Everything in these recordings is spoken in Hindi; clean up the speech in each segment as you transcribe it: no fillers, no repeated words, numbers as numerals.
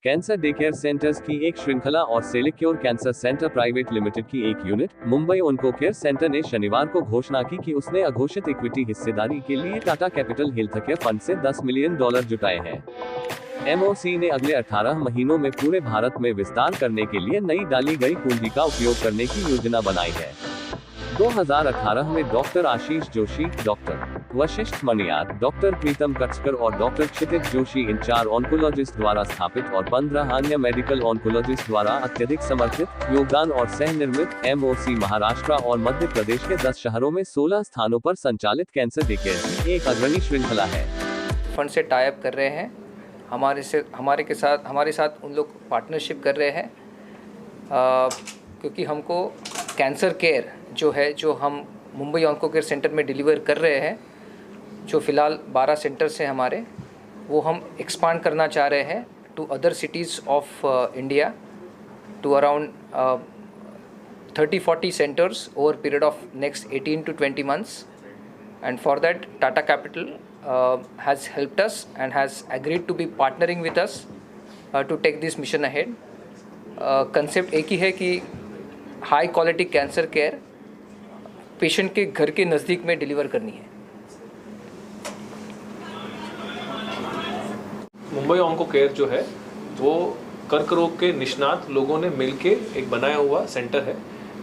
कैंसर डे केयर सेंटर्स की एक श्रृंखला और सेलिक्योर कैंसर सेंटर प्राइवेट लिमिटेड की एक unit Mumbai onco care centre ने शनिवार को घोषणा की कि उसने अघोषित इक्विटी हिस्सेदारी के लिए टाटा कैपिटल हेल्थकेयर फंड से $10 मिलियन जुटाए हैं। एमओसी ने अगले 18 महीनों में पूरे भारत में विस्तार करने के लिए नई डाली गई पूंजी का उपयोग करने की योजना बनाई है। 2018 में doctor Ashish Joshi, doctor Vashishtha Maniyar, doctor प्रीतम कचकर और डॉक्टर क्षितिज जोशी इन 4 ऑन्कोलॉजिस्ट द्वारा स्थापित और 15 अन्य मेडिकल ऑन्कोलॉजिस्ट द्वारा अत्यधिक समर्पित, योगदान और सह निर्मित एमओसी महाराष्ट्र और मध्य प्रदेश के 10 शहरों में 16 स्थानों पर संचालित कैंसर डे केयर की एक अग्रणी श्रृंखला है। फंड से टाई अप कर रहे हैं, हमारे साथ उन लोग पार्टनरशिप कर रहे हैं क्योंकि हमको कैंसर केयर जो हम मुंबई ऑन्को केयर सेंटर में डिलीवर कर रहे हैं, जो फ़िलहाल 12 सेंटर्स हैं हमारे, वो हम एक्सपांड करना चाह रहे हैं to other cities of India, to around 30-40 centres over period of next 18 to 20 months. And for that, Tata Capital has helped us and has agreed to be partnering with us to take this mission ahead. Concept एक ही है कि high quality cancer care patient के घर के नज़दीक में डिलीवर करनी है। मुंबई ऑन्को केयर जो है वो कर्क रोग के निष्णात लोगों ने मिलके एक बनाया हुआ सेंटर है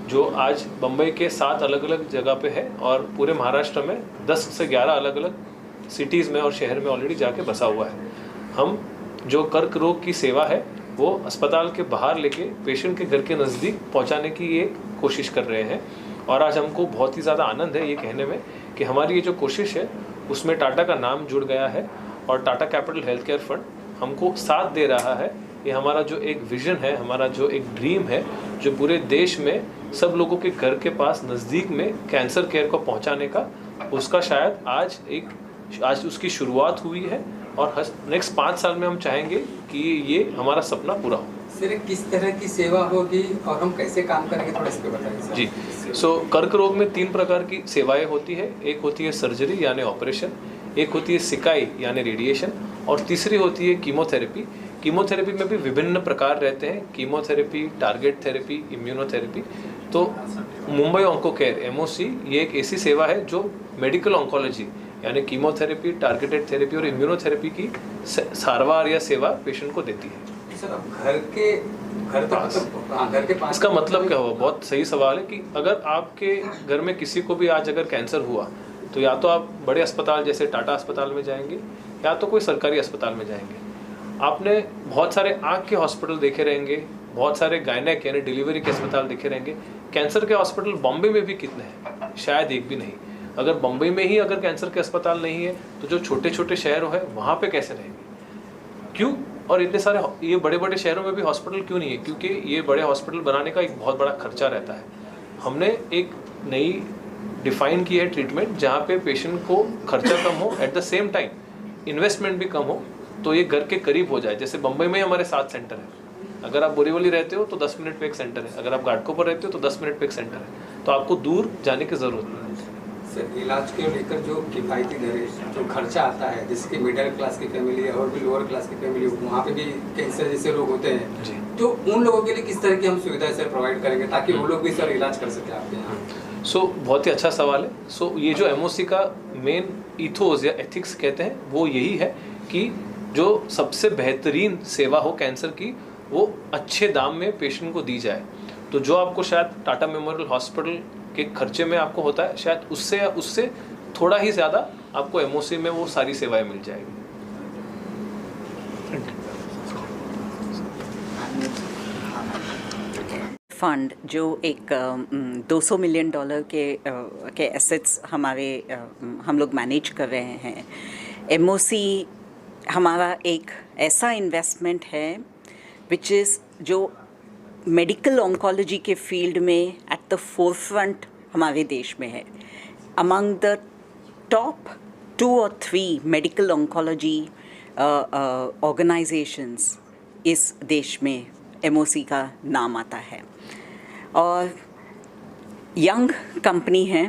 जो आज बम्बई के 7 अलग अलग जगह पे है और पूरे महाराष्ट्र में 10 से 11 अलग अलग सिटीज़ में और शहर में ऑलरेडी जाके बसा हुआ है। हम जो कर्क रोग की सेवा है वो अस्पताल के बाहर लेके पेशेंट के घर के नज़दीक पहुंचाने की ये कोशिश कर रहे हैं और आज हमको बहुत ही ज़्यादा आनंद है ये कहने में कि हमारी ये जो कोशिश है उसमें टाटा का नाम जुड़ गया है और Tata capital health care fund हमको साथ दे रहा है। ये हमारा जो एक विज़न है, हमारा जो एक ड्रीम है, जो पूरे देश में सब लोगों के घर के पास नज़दीक में कैंसर केयर को पहुंचाने का, उसका शायद आज उसकी शुरुआत हुई है और नेक्स्ट 5 साल में हम चाहेंगे कि ये हमारा सपना पूरा हो। सर किस तरह की सेवा होगी और हम कैसे काम करेंगे, थोड़ा इस पे बताइए सर। जी, कर्क रोग में 3 प्रकार की सेवाएं होती है। एक होती है सर्जरी यानी ऑपरेशन, एक होती है सिकाई यानी रेडिएशन और तीसरी होती है कीमोथेरेपी। कीमोथेरेपी में भी विभिन्न प्रकार रहते हैं, कीमोथेरेपी, टारगेट थेरेपी, इम्यूनोथेरेपी। तो मुंबई ऑन्को केयर एमओसी ये एक ऐसी सेवा है जो मेडिकल ऑन्कोलॉजी यानी कीमोथेरेपी, टारगेटेड थेरेपी और इम्यूनोथेरेपी की सारवार या सेवा पेशेंट को देती है। सर अब घर के पास इसका मतलब क्या हुआ? बहुत सही सवाल है कि अगर आपके घर में किसी को भी आज अगर कैंसर हुआ तो या तो आप बड़े अस्पताल जैसे टाटा अस्पताल में जाएंगे या तो कोई सरकारी अस्पताल में जाएंगे। आपने बहुत सारे आँख के हॉस्पिटल देखे रहेंगे, बहुत सारे गायनेक यानी डिलीवरी के अस्पताल देखे रहेंगे। कैंसर के हॉस्पिटल बॉम्बे में भी कितने हैं? शायद एक भी नहीं। अगर बम्बई में ही अगर कैंसर के अस्पताल नहीं है तो जो छोटे छोटे शहरों है वहाँ पे कैसे रहेंगे? क्यों? और इतने सारे ये बड़े बड़े शहरों में भी हॉस्पिटल क्यों नहीं है? क्योंकि ये बड़े हॉस्पिटल बनाने का एक बहुत बड़ा खर्चा रहता है। हमने एक नई डिफाइन की है ट्रीटमेंट जहाँ पे पेशेंट को खर्चा कम हो, at the same time investment भी कम हो, तो ये घर के करीब हो जाए। जैसे बम्बई में हमारे 7 सेंटर है। अगर आप बोरीवली रहते हो तो 10 मिनट पे एक सेंटर है, अगर आप घाटकोपर रहते हो तो 10 मिनट पे एक सेंटर है, तो आपको दूर जाने की ज़रूरत नहीं है। सर इलाज के लेकर जो किफ़ायती दरें, जो खर्चा आता है, जिसकी मिडिल क्लास की फैमिली है और भी लोअर क्लास की फैमिली, वहाँ पे भी कैंसर जैसे लोग होते हैं जी, तो उन लोगों के लिए किस तरह की हम सुविधाएं सर प्रोवाइड करेंगे ताकि वो लोग भी सर इलाज कर सकें आपके यहाँ? बहुत ही अच्छा सवाल है। ये जो एमओसी का मेन इथोस या एथिक्स कहते हैं वो यही है कि जो सबसे बेहतरीन सेवा हो कैंसर की वो अच्छे दाम में पेशेंट को दी जाए। तो जो आपको शायद टाटा मेमोरियल हॉस्पिटल के खर्चे में आपको होता है, शायद उससे थोड़ा ही ज़्यादा आपको एमओसी में वो सारी सेवाएं मिल जाएगी। फंड जो एक $200 मिलियन के एसेट्स हम लोग मैनेज कर रहे हैं। एमओसी हमारा एक ऐसा इन्वेस्टमेंट है विच इज़ जो मेडिकल ऑन्कोलॉजी के फील्ड में एट द फोरफ्रंट हमारे देश में है। Among the top 2 or 3 medical oncology organisations इस देश में एमओसी का नाम आता है और यंग कंपनी है,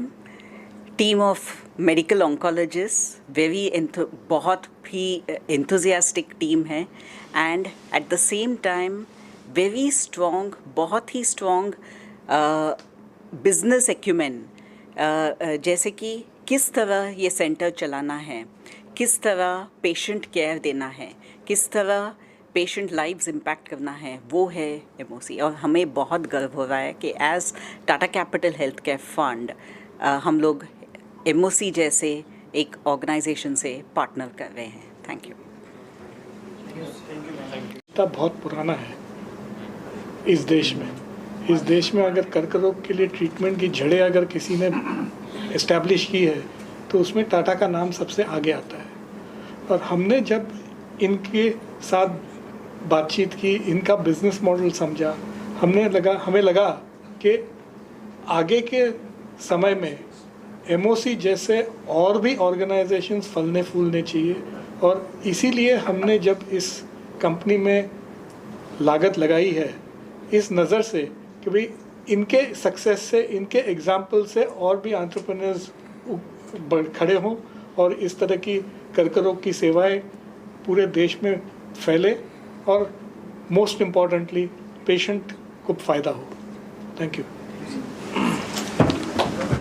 टीम ऑफ मेडिकल ऑन्कोलॉजिस्ट, बहुत ही एंथुजियास्टिक टीम है, and at the same time very strong, बहुत ही स्ट्रॉन्ग बिजनेस एक्यूमेन, जैसे कि किस तरह ये सेंटर चलाना है, किस तरह पेशेंट केयर देना है, किस तरह पेशेंट लाइव्स इम्पैक्ट करना है, वो है एमओसी। और हमें बहुत गर्व हो रहा है कि as Tata capital health care fund हम लोग एमओसी जैसे एक ऑर्गेनाइजेशन से पार्टनर कर रहे हैं। Thank you. बहुत पुराना है इस देश में। इस देश में अगर कर्क रोग के लिए ट्रीटमेंट की जड़ें अगर किसी ने इस्टेब्लिश की है तो उसमें टाटा का नाम सबसे आगे आता है। और हमने जब इनके साथ बातचीत की, इनका बिजनेस मॉडल समझा, हमें लगा कि आगे के समय में एमओसी जैसे और भी ऑर्गेनाइजेशंस फलने फूलने चाहिए। और इसीलिए हमने जब इस कंपनी में लागत लगाई है इस नज़र से कि भाई इनके सक्सेस से, इनके एग्जाम्पल से और भी एंटरप्रेन्योर्स खड़े हों और इस तरह की कर्क रोग की सेवाएं पूरे देश में फैले और मोस्ट इम्पॉर्टेंटली पेशेंट को फ़ायदा हो। Thank you.